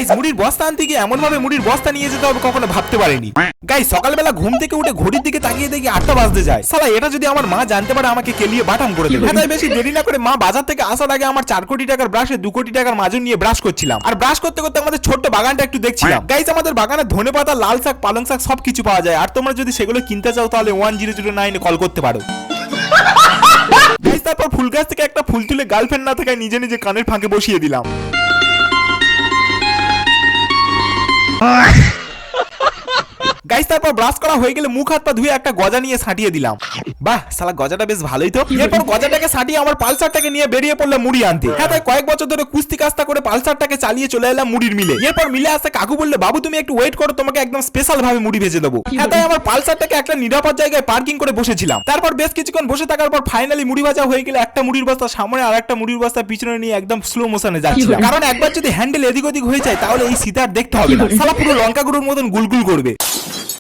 Guys মুড়ির বস্তা আনতে গিয়ে এমন ভাবে মুড়ির বস্তা নিয়ে যেতে হবে কখনো ভাবতে পারিনি। গাইস সকালবেলা ঘুম থেকে উঠে ঘড়ির দিকে তাকিয়ে দেখি 8টা বাজতে যায়। শালা এটা যদি আমার মা জানতে পারে আমাকে কেলিয়ে বাটাম করে দেবে। তাই বেশি দেরি না করে মা বাজার থেকে আসার আগে আমার 4 কোটি টাকার ব্রাশে 2 কোটি টাকার মাজুন নিয়ে ব্রাশ করছিলাম। আর ব্রাশ করতে করতে আমাদের ছোট্ট বাগানটা একটু দেখছিলাম। গাইস আমাদের বাগানে ধনেপাতা, লাল শাক, পালং শাক সবকিছু পাওয়া যায়। আর তোমরা যদি সেগুলো কিনতে চাও তাহলে 1009 কল করতে পারো। গাইস তারপর ফুল গাছ থেকে একটা ফুল তুলে গার্লফ্রেন্ড না থাকায় নিজে নিজে কানের ফাঁকে বসিয়ে দিলাম। গাইস তারপর ব্রাশ করা হয়ে গেলে মুখ হাত পা ধুয়ে একটা গজা নিয়ে ছাটিয়ে দিলাম। বাহ শালা গজাটা বেশ ভালোই তো। এরপর গজাটাকে ছাটিয়ে আমার পালসারটাকে নিয়ে বেরিয়ে পড়লাম মুড়ি আনতে। হ্যাঁ তাই কয়েক বছর ধরে কুস্তি কাস্তা করে পালসারটাকে চালিয়ে চলে এলাম মুড়ির মিলে। এরপর মিলে আসতে কাকু বললে বাবু তুমি একটু ওয়েট করো, তোমাকে একদম স্পেশাল ভাবে মুড়ি ভেজে দেবো। হ্যাঁ তাই আমার পালসারটাকে একটা নিরাপদ জায়গায় পার্কিং করে বসেছিলাম। তারপর বেশ কিছুক্ষণ বসে থাকার পর ফাইনালি মুড়ি ভাজা হয়ে গেলে একটা মুড়ির বস্তা সামনে আর একটা মুড়ির বস্তা পিছনে নিয়ে একদম স্লো মোশনে যাচ্ছিলাম। কারণ একবার যদি হ্যান্ডেল এদিক ওদিক হয়ে যায় তাহলে এই সিতার দেখতে হবে না, শালা পুরো লঙ্কা গুঁড়োর মতন গুলগুল করবে।